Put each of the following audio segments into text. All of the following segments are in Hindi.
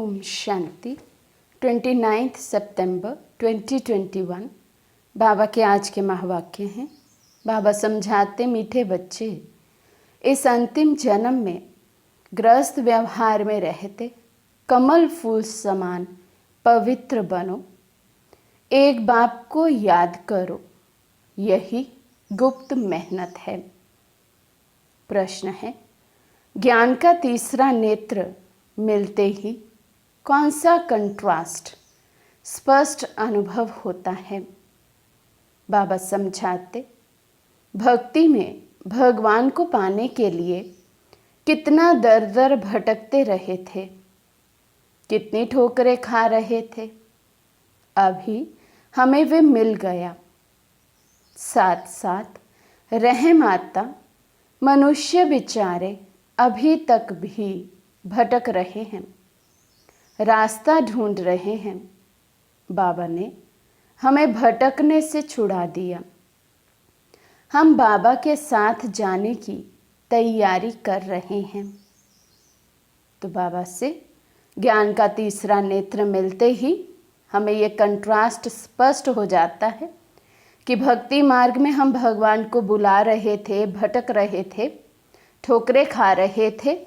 ओम शांति। 29 सितंबर 2021 बाबा के आज के महावाक्य हैं। बाबा समझाते, मीठे बच्चे, इस अंतिम जन्म में ग्रस्त व्यवहार में रहते कमल फूल समान पवित्र बनो। एक बाप को याद करो, यही गुप्त मेहनत है। प्रश्न है, ज्ञान का तीसरा नेत्र मिलते ही कौन सा कंट्रास्ट स्पष्ट अनुभव होता है? बाबा समझाते, भक्ति में भगवान को पाने के लिए कितना दर दर भटकते रहे थे, कितनी ठोकरें खा रहे थे, अभी हमें वे मिल गया। साथ साथ रहम आता, मनुष्य बेचारे अभी तक भी भटक रहे हैं, रास्ता ढूंढ रहे हैं। बाबा ने हमें भटकने से छुड़ा दिया। हम बाबा के साथ जाने की तैयारी कर रहे हैं। तो बाबा से ज्ञान का तीसरा नेत्र मिलते ही हमें ये कंट्रास्ट स्पष्ट हो जाता है कि भक्ति मार्ग में हम भगवान को बुला रहे थे, भटक रहे थे, ठोकरें खा रहे थे।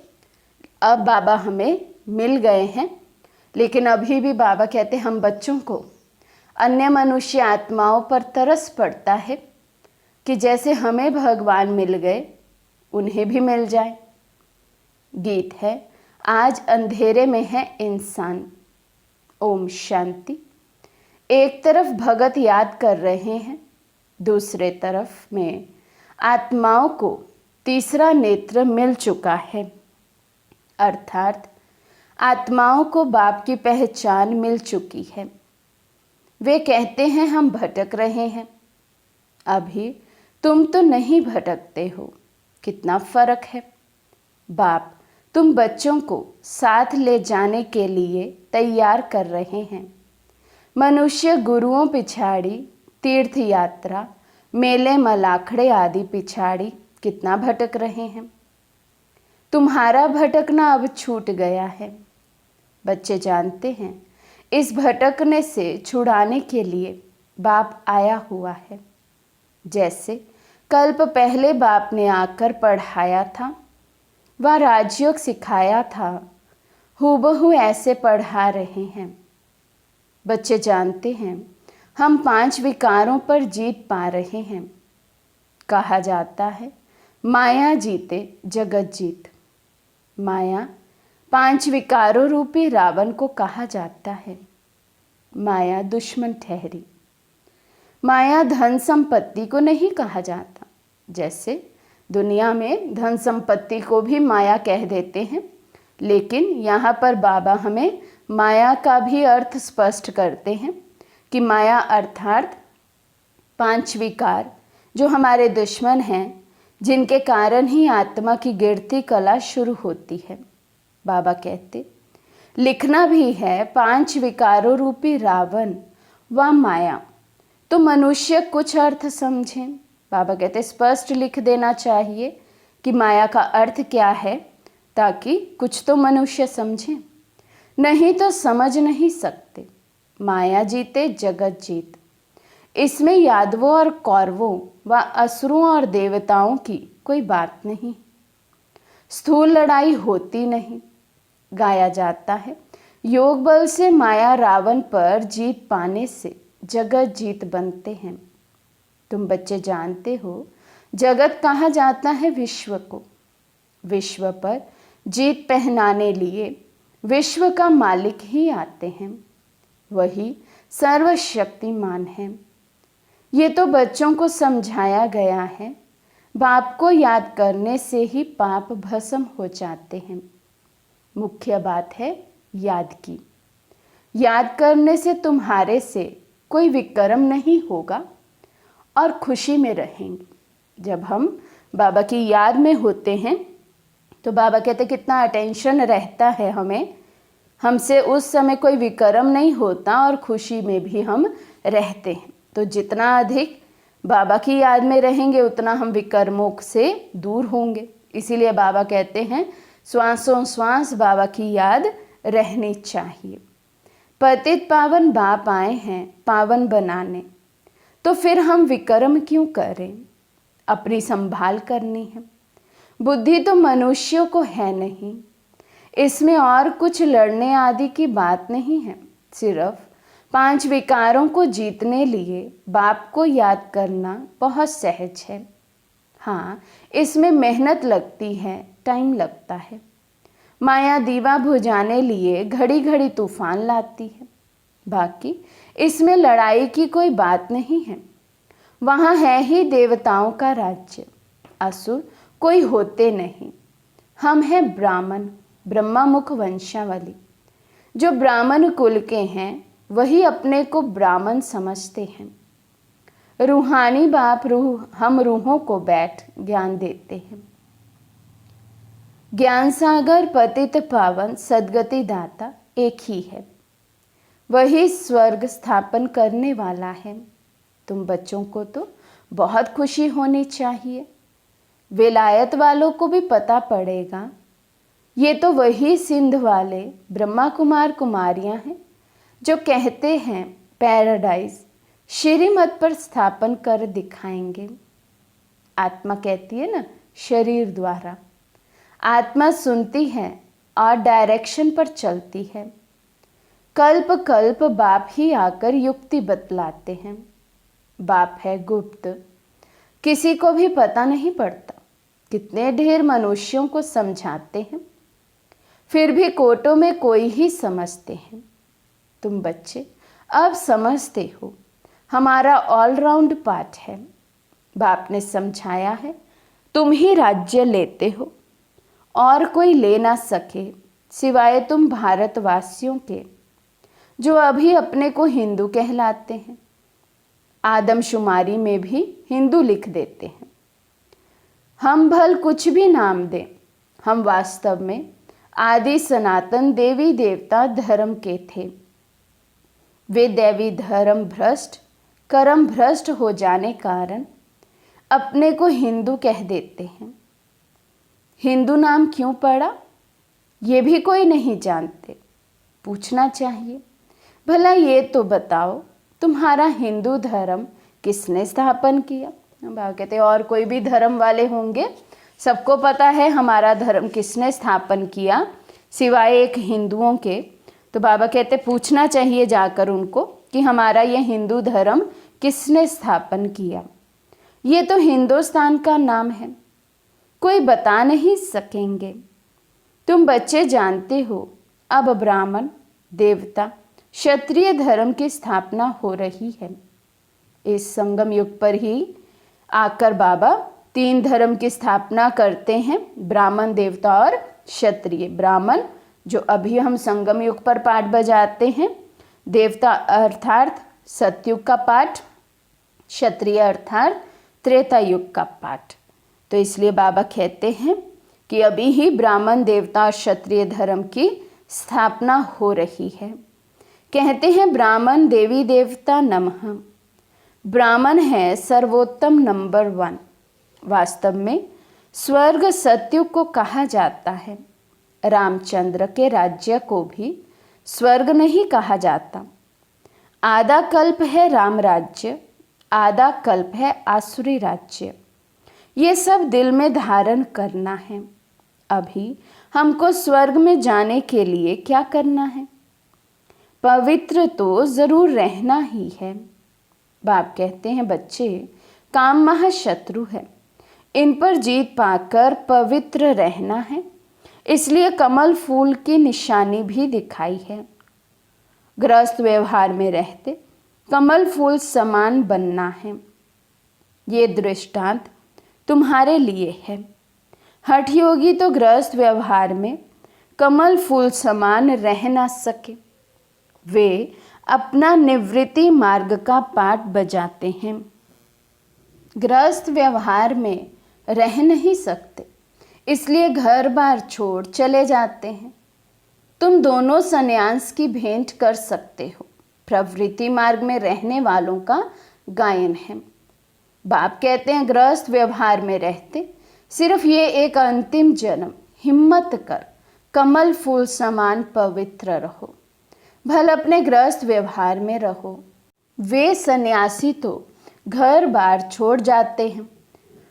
अब बाबा हमें मिल गए हैं, लेकिन अभी भी बाबा कहते हम बच्चों को अन्य मनुष्य आत्माओं पर तरस पड़ता है कि जैसे हमें भगवान मिल गए उन्हें भी मिल जाए। गीत है, आज अंधेरे में है इंसान। ओम शांति। एक तरफ भगत याद कर रहे हैं, दूसरे तरफ में आत्माओं को तीसरा नेत्र मिल चुका है, अर्थात आत्माओं को बाप की पहचान मिल चुकी है। वे कहते हैं हम भटक रहे हैं। अभी तुम तो नहीं भटकते हो, कितना फर्क है। बाप तुम बच्चों को साथ ले जाने के लिए तैयार कर रहे हैं। मनुष्य गुरुओं पिछाड़ी, तीर्थ यात्रा, मेले मलाखड़े आदि पिछाड़ी कितना भटक रहे हैं। तुम्हारा भटकना अब छूट गया है। बच्चे जानते हैं इस भटकने से छुड़ाने के लिए बाप आया हुआ है। जैसे कल्प पहले बाप ने आकर पढ़ाया था, वह राजयोग सिखाया था, हूबहू ऐसे पढ़ा रहे हैं। बच्चे जानते हैं हम 5 विकारों पर जीत पा रहे हैं। कहा जाता है माया जीते जगत जीत। माया 5 विकारों रूपी रावण को कहा जाता है। माया दुश्मन ठहरी। माया धन संपत्ति को नहीं कहा जाता। जैसे दुनिया में धन संपत्ति को भी माया कह देते हैं, लेकिन यहाँ पर बाबा हमें माया का भी अर्थ स्पष्ट करते हैं कि माया अर्थात 5 विकार जो हमारे दुश्मन हैं, जिनके कारण ही आत्मा की गिरती कला शुरू होती है। बाबा कहते लिखना भी है 5 विकारों रूपी रावण व माया, तो मनुष्य कुछ अर्थ समझें। बाबा कहते स्पष्ट लिख देना चाहिए कि माया का अर्थ क्या है, ताकि कुछ तो मनुष्य समझें, नहीं तो समझ नहीं सकते। माया जीते जगत जीत। इसमें यादवों और कौरवों व असुरों और देवताओं की कोई बात नहीं। स्थूल लड़ाई होती नहीं। गाया जाता है योग बल से माया रावण पर जीत पाने से जगत जीत बनते हैं। तुम बच्चे जानते हो जगत कहा जाता है विश्व को। विश्व पर जीत पहनाने लिए विश्व का मालिक ही आते हैं, वही सर्वशक्तिमान है। ये तो बच्चों को समझाया गया है। बाप को याद करने से ही पाप भस्म हो जाते हैं। मुख्य बात है याद की। याद करने से तुम्हारे से कोई विकर्म नहीं होगा और खुशी में रहेंगे। जब हम बाबा की याद में होते हैं तो बाबा कहते कितना अटेंशन रहता है हमें, हमसे उस समय कोई विकर्म नहीं होता और खुशी में भी हम रहते हैं। तो जितना अधिक बाबा की याद में रहेंगे उतना हम विकर्मों से दूर होंगे। इसीलिए बाबा कहते हैं श्वासों श्वास बाबा की याद रहनी चाहिए। पतित पावन बाप आए हैं पावन बनाने, तो फिर हम विकर्म क्यों करें? अपनी संभाल करनी है। बुद्धि तो मनुष्यों को है नहीं, इसमें और कुछ लड़ने आदि की बात नहीं है। सिर्फ 5 विकारों को जीतने लिए बाप को याद करना बहुत सहज है। हाँ, इसमें मेहनत लगती है, टाइम लगता है। माया दीवा बुझाने लिए घड़ी घड़ी तूफान लाती है। बाकी इसमें लड़ाई की कोई बात नहीं है। वहाँ है ही देवताओं का राज्य, असुर कोई होते नहीं। हम हैं ब्राह्मण, ब्रह्मा मुख वंशावली। जो ब्राह्मण कुल के हैं वही अपने को ब्राह्मण समझते हैं। रूहानी बाप हम रूहों को बैठ ज्ञान देते हैं। ज्ञान सागर पतित पावन सद्गति दाता एक ही है, वही स्वर्ग स्थापन करने वाला है। तुम बच्चों को तो बहुत खुशी होनी चाहिए। विलायत वालों को भी पता पड़ेगा ये तो वही सिंध वाले ब्रह्मा कुमार कुमारियां हैं जो कहते हैं पैराडाइज श्रीमत पर स्थापन कर दिखाएंगे। आत्मा कहती है ना, शरीर द्वारा। आत्मा सुनती है और डायरेक्शन पर चलती है। कल्प कल्प बाप ही आकर युक्ति बतलाते हैं। बाप है गुप्त, किसी को भी पता नहीं पड़ता। कितने ढेर मनुष्यों को समझाते हैं, फिर भी कोटों में कोई ही समझते हैं। तुम बच्चे अब समझते हो, हमारा ऑलराउंड पाठ है। बाप ने समझाया है, तुम ही राज्य लेते हो और कोई ले ना सके सिवाय तुम भारतवासियों के, जो अभी अपने को हिंदू कहलाते हैं। आदमशुमारी में भी हिंदू लिख देते हैं। हम भल कुछ भी नाम दें, हम वास्तव में आदि सनातन देवी देवता धर्म के थे। वे देवी धर्म भ्रष्ट कर्म भ्रष्ट हो जाने कारण अपने को हिंदू कह देते हैं। हिंदू नाम क्यों पड़ा ये भी कोई नहीं जानते। पूछना चाहिए, भला ये तो बताओ तुम्हारा हिंदू धर्म किसने स्थापन किया? बाबा कहते और कोई भी धर्म वाले होंगे, सबको पता है हमारा धर्म किसने स्थापन किया सिवाय एक हिंदुओं के। तो बाबा कहते पूछना चाहिए जाकर उनको कि हमारा ये हिंदू धर्म किसने स्थापन किया। ये तो हिंदुस्तान का नाम है, कोई बता नहीं सकेंगे। तुम बच्चे जानते हो अब ब्राह्मण देवता क्षत्रिय धर्म की स्थापना हो रही है। इस संगम युग पर ही आकर बाबा 3 धर्म की स्थापना करते हैं, ब्राह्मण देवता और क्षत्रिय। ब्राह्मण जो अभी हम संगम युग पर पाठ बजाते हैं, देवता अर्थात सतयुग का पाठ, क्षत्रिय अर्थात त्रेता युग का पाठ। तो इसलिए बाबा कहते हैं कि अभी ही ब्राह्मण देवता और क्षत्रिय धर्म की स्थापना हो रही है। कहते हैं ब्राह्मण देवी देवता नमः। ब्राह्मण है सर्वोत्तम नंबर 1। वास्तव में स्वर्ग सतयुग को कहा जाता है। रामचंद्र के राज्य को भी स्वर्ग नहीं कहा जाता। आधा कल्प है राम राज्य, आधा कल्प है आसुरी राज्य। ये सब दिल में धारण करना है। अभी हमको स्वर्ग में जाने के लिए क्या करना है? पवित्र तो जरूर रहना ही है। बाप कहते हैं बच्चे, काम महाशत्रु है, इन पर जीत पाकर पवित्र रहना है। इसलिए कमल फूल की निशानी भी दिखाई है। गृहस्थ व्यवहार में रहते कमल फूल समान बनना है। ये दृष्टांत तुम्हारे लिए है। हठ योगी तो गृहस्थ व्यवहार में कमल फूल समान रह ना सके। वे अपना निवृत्ति मार्ग का पाठ बजाते हैं, गृहस्थ व्यवहार में रह नहीं सकते, इसलिए घर बार छोड़ चले जाते हैं। तुम दोनों संन्यास की भेंट कर सकते हो। प्रवृत्ति मार्ग में रहने वालों का गायन है। बाप कहते हैं गृहस्थ व्यवहार में रहते सिर्फ ये एक अंतिम जन्म हिम्मत कर कमल फूल समान पवित्र रहो, भल अपने गृहस्थ व्यवहार में रहो। वे सन्यासी तो घर बार छोड़ जाते हैं।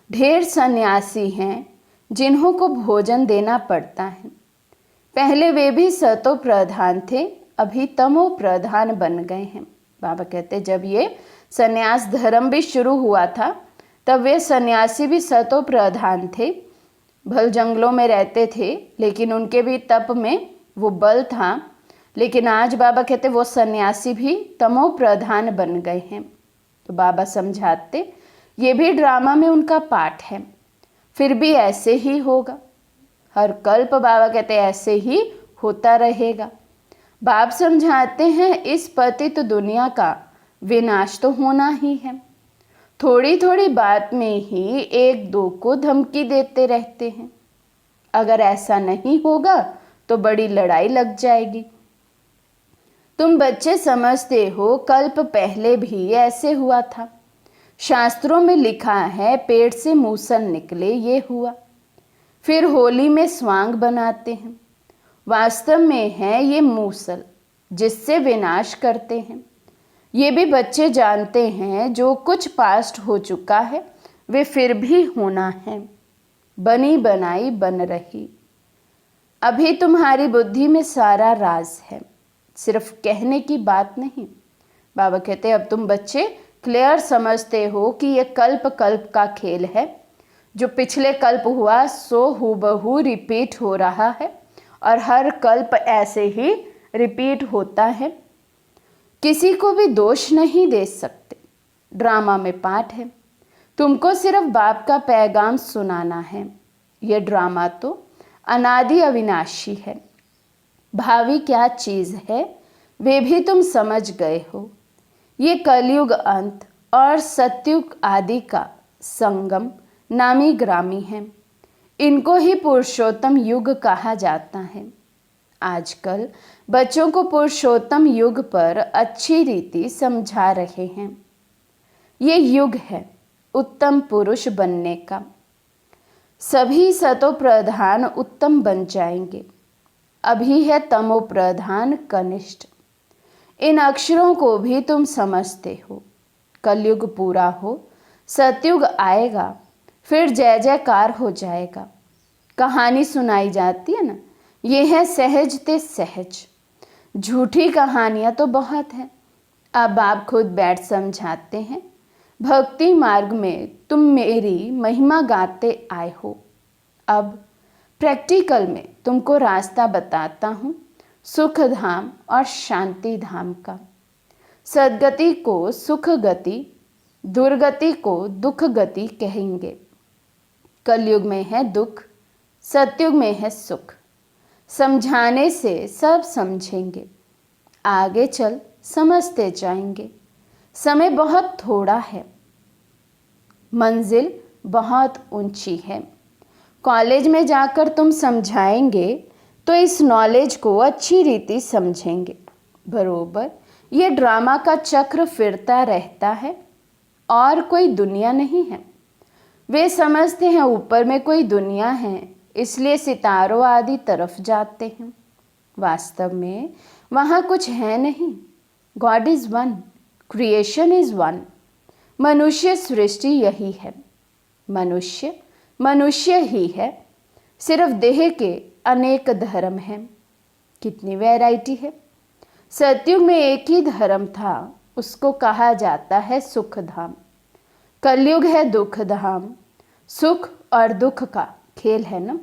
ढेर सन्यासी हैं जिन्हों को भोजन देना पड़ता है। पहले वे भी सतो प्रधान थे, अभी तमो प्रधान बन गए हैं। बाबा कहते जब ये सन्यास धर्म भी शुरू हुआ था तब वे सन्यासी भी सतो प्रधान थे, भल जंगलों में रहते थे, लेकिन उनके भी तप में वो बल था। लेकिन आज बाबा कहते वो सन्यासी भी तमो प्रधान बन गए हैं। तो बाबा समझाते ये भी ड्रामा में उनका पाठ है, फिर भी ऐसे ही होगा। हर कल्प बाबा कहते ऐसे ही होता रहेगा। बाप समझाते हैं इस पतित दुनिया का विनाश तो होना ही है। थोड़ी थोड़ी बात में ही एक दो को धमकी देते रहते हैं। अगर ऐसा नहीं होगा तो बड़ी लड़ाई लग जाएगी। तुम बच्चे समझते हो कल्प पहले भी ऐसे हुआ था। शास्त्रों में लिखा है पेट से मूसल निकले ये हुआ। फिर होली में स्वांग बनाते हैं। वास्तव में है ये मूसल जिससे विनाश करते हैं। ये भी बच्चे जानते हैं जो कुछ पास्ट हो चुका है वे फिर भी होना है। बनी बनाई बन रही। अभी तुम्हारी बुद्धि में सारा राज है, सिर्फ कहने की बात नहीं। बाबा कहते हैं अब तुम बच्चे क्लियर समझते हो कि ये कल्प कल्प का खेल है। जो पिछले कल्प हुआ सो हूबहू रिपीट हो रहा है और हर कल्प ऐसे ही रिपीट होता है। किसी को भी दोष नहीं दे सकते। ड्रामा में पाठ है, तुमको सिर्फ बाप का पैगाम सुनाना है। यह ड्रामा तो अनादि अविनाशी है। भावी क्या चीज़ है वे भी तुम समझ गए हो। ये कलयुग अंत और सतयुग आदि का संगम नामी ग्रामी है। इनको ही पुरुषोत्तम युग कहा जाता है। आजकल बच्चों को पुरुषोत्तम युग पर अच्छी रीति समझा रहे हैं। ये युग है उत्तम पुरुष बनने का। सभी सतो प्रधान उत्तम बन जाएंगे। अभी है तमो प्रधान कनिष्ठ। इन अक्षरों को भी तुम समझते हो। कलयुग पूरा हो, सतयुग आएगा, फिर जय जयकार हो जाएगा। कहानी सुनाई जाती है ना, ये है सहज ते सहज। झूठी कहानियाँ तो बहुत हैं। अब आप खुद बैठ समझाते हैं। भक्ति मार्ग में तुम मेरी महिमा गाते आए हो। अब प्रैक्टिकल में तुमको रास्ता बताता हूँ सुख धाम और शांति धाम का। सद्गति को सुख गति, दुर्गति को दुख गति कहेंगे। कलयुग में है दुख, सतयुग में है सुख। समझाने से सब समझेंगे। आगे चल समझते जाएंगे। समय बहुत थोड़ा है, मंजिल बहुत ऊंची है। कॉलेज में जाकर तुम समझाएंगे तो इस नॉलेज को अच्छी रीति समझेंगे। बरोबर ये ड्रामा का चक्र फिरता रहता है और कोई दुनिया नहीं है। वे समझते हैं ऊपर में कोई दुनिया है, इसलिए सितारों आदि तरफ जाते हैं। वास्तव में वहाँ कुछ है नहीं। God is one, creation is one. मनुष्य सृष्टि यही है। मनुष्य मनुष्य ही है। सिर्फ देह के अनेक धर्म हैं। कितनी वैरायटी है। सतयुग में एक ही धर्म था, उसको कहा जाता है सुख धाम। कलयुग है दुख धाम। सुख और दुख का खेल है ना।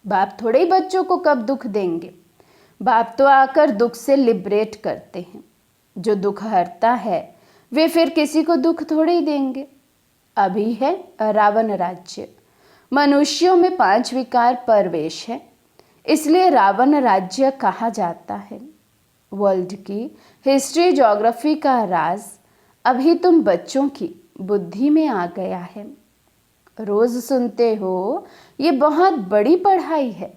बाप थोड़े ही बच्चों को कब दुख देंगे। बाप तो आकर दुख से लिबरेट करते हैं। जो दुख हरता है वे फिर किसी को दुख थोड़े ही देंगे। अभी है रावण राज्य। मनुष्यों में 5 विकार प्रवेश है, इसलिए रावण राज्य कहा जाता है। वर्ल्ड की हिस्ट्री ज्योग्राफी का राज अभी तुम बच्चों की बुद्धि में आ गया है। रोज सुनते हो ये बहुत बड़ी पढ़ाई है।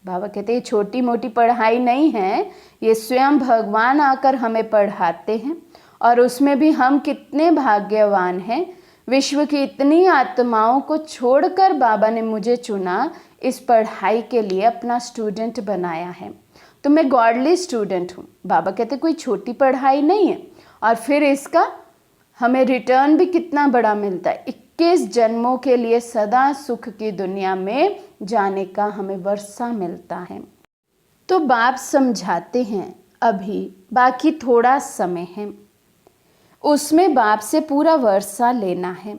बाबा कहते हैं छोटी मोटी पढ़ाई नहीं है, ये स्वयं भगवान आकर हमें पढ़ाते हैं और उसमें भी हम कितने भाग्यवान हैं विश्व की इतनी आत्माओं को छोड़कर बाबा ने मुझे चुना, इस पढ़ाई के लिए अपना स्टूडेंट बनाया है। तो मैं गॉडली स्टूडेंट हूँ। बाबा कहते कोई छोटी पढ़ाई नहीं है, और फिर इसका हमें रिटर्न भी कितना बड़ा मिलता है। 21 जन्मों के लिए सदा सुख की दुनिया में जाने का हमें वर्षा मिलता है। तो बाप समझाते हैं अभी बाकी थोड़ा समय है, उसमें बाप से पूरा वर्षा लेना है।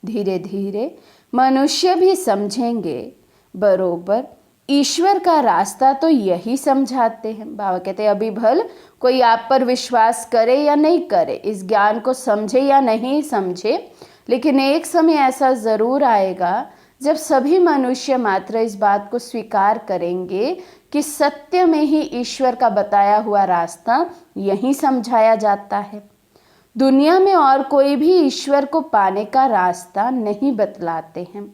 धीरे धीरे मनुष्य भी समझेंगे बरोबर। ईश्वर का रास्ता तो यही समझाते हैं। बाबा कहते हैं अभी भल कोई आप पर विश्वास करे या नहीं करे, इस ज्ञान को समझे या नहीं समझे, लेकिन एक समय ऐसा ज़रूर आएगा जब सभी मनुष्य मात्र इस बात को स्वीकार करेंगे कि सत्य में ही ईश्वर का बताया हुआ रास्ता यही समझाया जाता है। दुनिया में और कोई भी ईश्वर को पाने का रास्ता नहीं बतलाते हैं।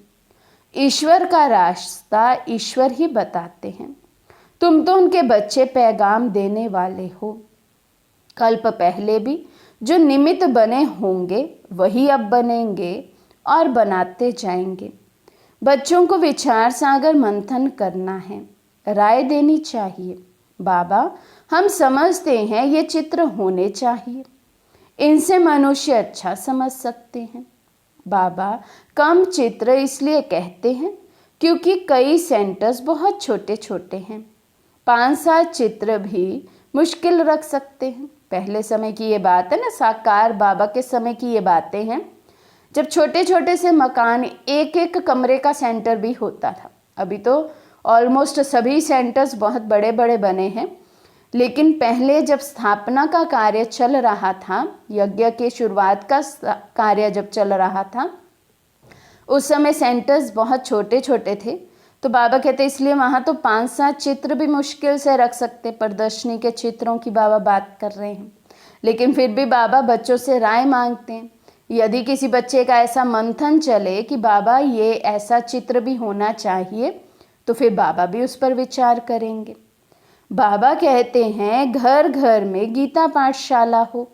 ईश्वर का रास्ता ईश्वर ही बताते हैं। तुम तो उनके बच्चे, पैगाम देने वाले हो। कल्प पहले भी जो निमित्त बने होंगे वही अब बनेंगे और बनाते जाएंगे। बच्चों को विचार सागर मंथन करना है, राय देनी चाहिए। बाबा हम समझते हैं ये चित्र होने चाहिए, इनसे मनुष्य अच्छा समझ सकते हैं। बाबा कम चित्र इसलिए कहते हैं क्योंकि कई सेंटर्स बहुत छोटे छोटे हैं। 5-7 चित्र भी मुश्किल रख सकते हैं। पहले समय की ये बात है ना, साकार बाबा के समय की ये बातें हैं, जब छोटे छोटे से मकान, एक एक कमरे का सेंटर भी होता था। अभी तो ऑलमोस्ट सभी सेंटर्स बहुत बड़े बड़े बने हैं, लेकिन पहले जब स्थापना का कार्य चल रहा था, यज्ञ की शुरुआत का कार्य जब चल रहा था, उस समय सेंटर्स बहुत छोटे छोटे थे। तो बाबा कहते इसलिए वहाँ तो 5-7 चित्र भी मुश्किल से रख सकते। प्रदर्शनी के चित्रों की बाबा बात कर रहे हैं, लेकिन फिर भी बाबा बच्चों से राय मांगते हैं। यदि किसी बच्चे का ऐसा मंथन चले कि बाबा ये ऐसा चित्र भी होना चाहिए, तो फिर बाबा भी उस पर विचार करेंगे। बाबा कहते हैं घर घर में गीता पाठशाला हो।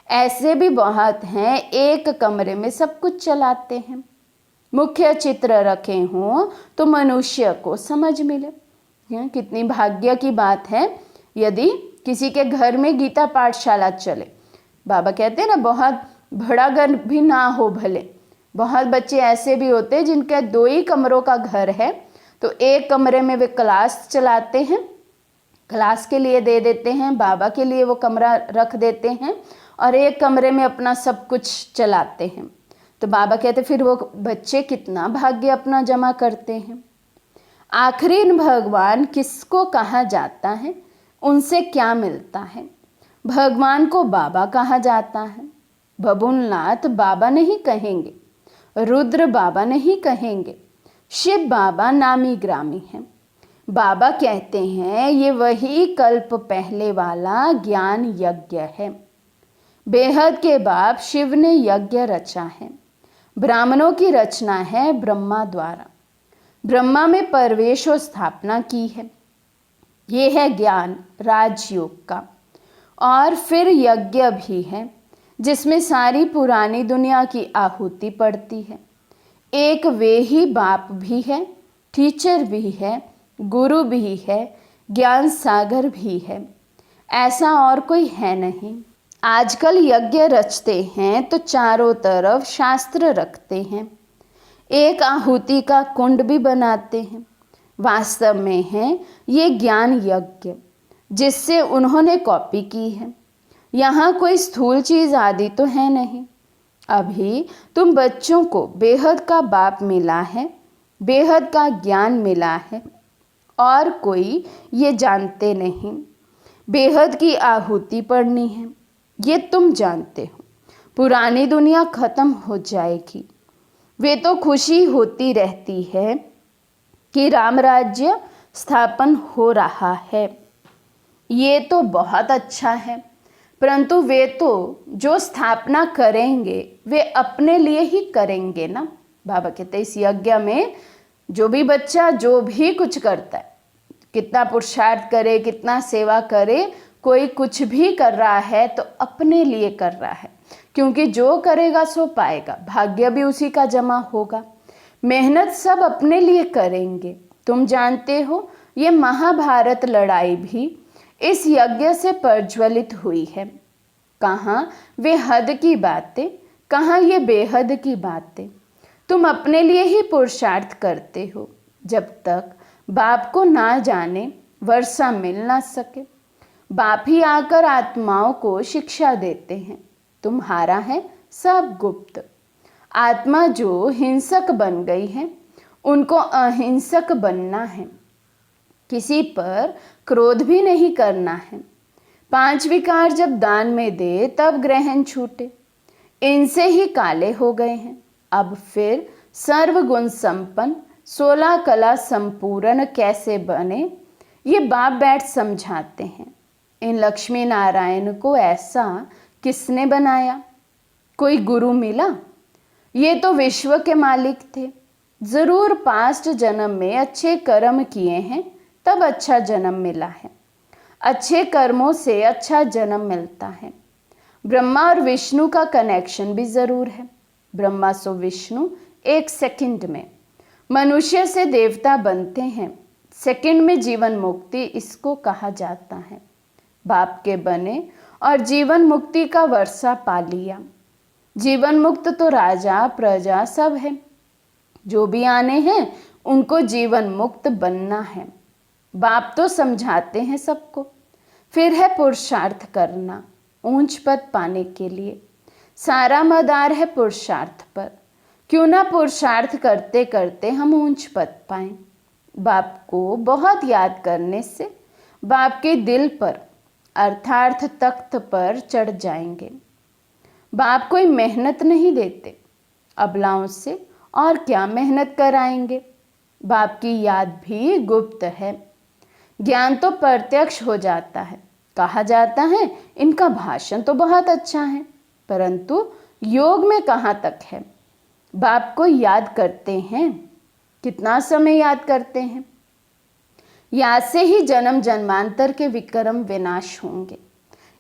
ऐसे भी बहुत हैं, एक कमरे में सब कुछ चलाते हैं। मुख्य चित्र रखे हों तो मनुष्य को समझ मिले। कितनी भाग्य की बात है यदि किसी के घर में गीता पाठशाला चले। बाबा कहते हैं ना, बहुत बड़ा घर भी ना हो भले, बहुत बच्चे ऐसे भी होते हैं जिनके 2 ही कमरों का घर है, तो एक कमरे में वे क्लास चलाते हैं, क्लास के लिए दे देते हैं, बाबा के लिए वो कमरा रख देते हैं, और एक कमरे में अपना सब कुछ चलाते हैं। तो बाबा कहते फिर वो बच्चे कितना भाग्य अपना जमा करते हैं। आखिरी भगवान किसको कहा जाता है, उनसे क्या मिलता है? भगवान को बाबा कहा जाता है। बबुलनाथ बाबा नहीं कहेंगे, रुद्र बाबा नहीं कहेंगे, शिव बाबा नामी ग्रामी हैं। बाबा कहते हैं ये वही कल्प पहले वाला ज्ञान यज्ञ है। बेहद के बाप शिव ने यज्ञ रचा है। ब्राह्मणों की रचना है ब्रह्मा द्वारा। ब्रह्मा में परवेश और स्थापना की है। ये है ज्ञान राजयोग का। और फिर यज्ञ भी है जिसमें सारी पुरानी दुनिया की आहुति पड़ती है। एक वे ही बाप भी है, टीचर भी है, गुरु भी है, ज्ञान सागर भी है। ऐसा और कोई है नहीं। आजकल यज्ञ रचते हैं तो चारों तरफ शास्त्र रखते हैं, एक आहुति का कुंड भी बनाते हैं। वास्तव में है ये ज्ञान यज्ञ जिससे उन्होंने कॉपी की है। यहाँ कोई स्थूल चीज़ आदि तो है नहीं। अभी तुम बच्चों को बेहद का बाप मिला है, बेहद का ज्ञान मिला है, और कोई ये जानते नहीं। बेहद की आहुति पड़नी है, ये तुम जानते हो। पुरानी दुनिया खत्म हो जाएगी। वे तो खुशी होती रहती है कि राम राज्य स्थापन हो रहा है। ये तो बहुत अच्छा है, परंतु वे तो जो स्थापना करेंगे वे अपने लिए ही करेंगे ना। बाबा कहते इस यज्ञ में जो भी बच्चा जो भी कुछ करता है, कितना पुरुषार्थ करे, कितना सेवा करे, कोई कुछ भी कर रहा है तो अपने लिए कर रहा है। क्योंकि जो करेगा सो पाएगा, भाग्य भी उसी का जमा होगा। मेहनत सब अपने लिए करेंगे। तुम जानते हो ये महाभारत लड़ाई भी इस यज्ञ से प्रज्वलित हुई है। कहाँ वे हद की बातें, कहाँ ये बेहद की बातें। तुम अपने लिए ही पुरुषार्थ करते हो, जब तक बाप को ना जाने वर्षा मिल ना सके। बाप ही आकर आत्माओं को शिक्षा देते हैं। तुम्हारा है सब गुप्त। आत्मा जो हिंसक बन गई है, उनको अहिंसक बनना है। किसी पर क्रोध भी नहीं करना है। 5 विकार जब दान में दे तब ग्रहण छूटे, इनसे ही काले हो गए हैं। अब फिर सर्वगुण संपन्न 16 कला संपूर्ण कैसे बने, ये बाप बैठ समझाते हैं। इन लक्ष्मी नारायण को ऐसा किसने बनाया? कोई गुरु मिला? ये तो विश्व के मालिक थे। जरूर पास्ट जन्म में अच्छे कर्म किए हैं, तब अच्छा जन्म मिला है। अच्छे कर्मों से अच्छा जन्म मिलता है। ब्रह्मा और विष्णु का कनेक्शन भी जरूर है। ब्रह्मा सो विष्णु 1 सेकंड में, मनुष्य से देवता बनते हैं। सेकंड में जीवन मुक्ति इसको कहा जाता है। बाप के बने और जीवन मुक्ति का वर्षा पा लिया। जीवन मुक्त तो राजा प्रजा सब है। जो भी आने हैं उनको जीवन मुक्त बनना है। बाप तो समझाते हैं सबको। फिर है पुरुषार्थ करना ऊंच पद पाने के लिए। सारा मदार है पुरुषार्थ पर। क्यों ना पुरुषार्थ करते करते हम ऊंच पद पाएं। बाप को बहुत याद करने से बाप के दिल पर अर्थार्थ तख्त पर चढ़ जाएंगे। बाप कोई मेहनत नहीं देते। अबलाओं से और क्या मेहनत कराएंगे। बाप की याद भी गुप्त है। ज्ञान तो प्रत्यक्ष हो जाता है। कहा जाता है इनका भाषण तो बहुत अच्छा है, परंतु योग में कहाँ तक है। बाप को याद करते हैं। कितना समय याद करते हैं। याद से ही जन्म जन्मांतर के विक्रम विनाश होंगे।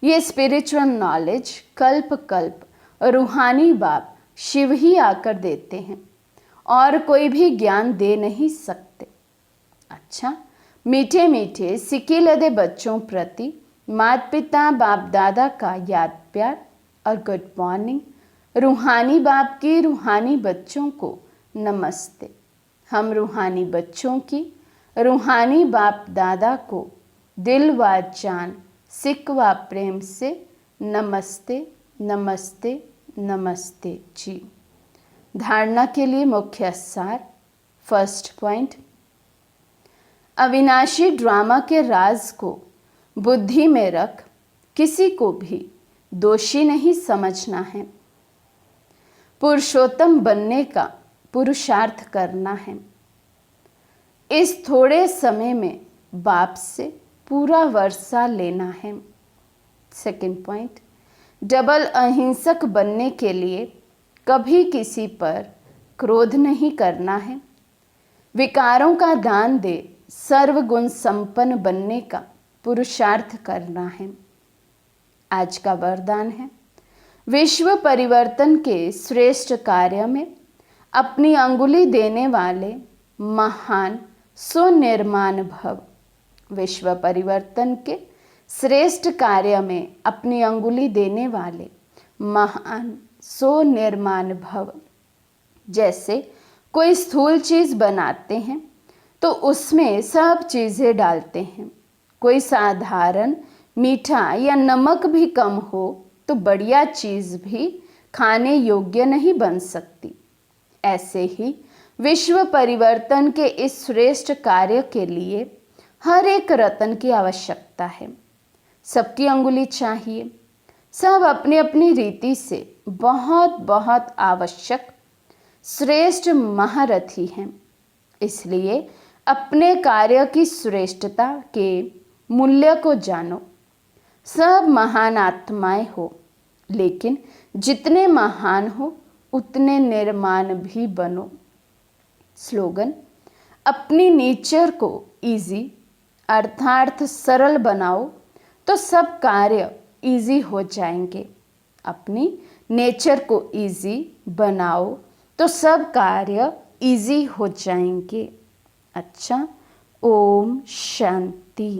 ये स्पिरिचुअल नॉलेज कल्प कल्प रूहानी बाप शिव ही आकर देते हैं, और कोई भी ज्ञान दे नहीं सकते। अच्छा, मीठे मीठे सिक्के लदे बच्चों प्रति माता पिता बाप दादा का याद प्यार और गुड मॉर्निंग। रूहानी बाप की रूहानी बच्चों को नमस्ते। हम रूहानी बच्चों की रूहानी बाप दादा को दिल व जान सिक व प्रेम से नमस्ते नमस्ते नमस्ते जी। धारणा के लिए मुख्य सार। फर्स्ट पॉइंट, अविनाशी ड्रामा के राज को बुद्धि में रख किसी को भी दोषी नहीं समझना है। पुरुषोत्तम बनने का पुरुषार्थ करना है। इस थोड़े समय में बाप से पूरा वर्षा लेना है। सेकंड पॉइंट, डबल अहिंसक बनने के लिए कभी किसी पर क्रोध नहीं करना है। विकारों का दान दे सर्वगुण संपन्न बनने का पुरुषार्थ करना है। आज का वरदान है, विश्व परिवर्तन के श्रेष्ठ कार्य में अपनी अंगुली देने वाले महान सुनिर्माण भव। विश्व परिवर्तन के श्रेष्ठ कार्य में अपनी अंगुली देने वाले महान सुनिर्माण भव। जैसे कोई स्थूल चीज़ बनाते हैं तो उसमें सब चीज़ें डालते हैं। कोई साधारण मीठा या नमक भी कम हो तो बढ़िया चीज़ भी खाने योग्य नहीं बन सकती। ऐसे ही विश्व परिवर्तन के इस श्रेष्ठ कार्य के लिए हर एक रत्न की आवश्यकता है। सबकी अंगुली चाहिए। सब अपनी अपनी रीति से बहुत बहुत आवश्यक श्रेष्ठ महारथी हैं। इसलिए अपने कार्य की श्रेष्ठता के मूल्य को जानो। सब महान आत्माएं हो, लेकिन जितने महान हो उतने निर्माण भी बनो। स्लोगन, अपनी नेचर को इजी अर्थात सरल बनाओ तो सब कार्य इजी हो जाएंगे। अपनी नेचर को इजी बनाओ तो सब कार्य इजी हो जाएंगे। अच्छा, ओम शांति।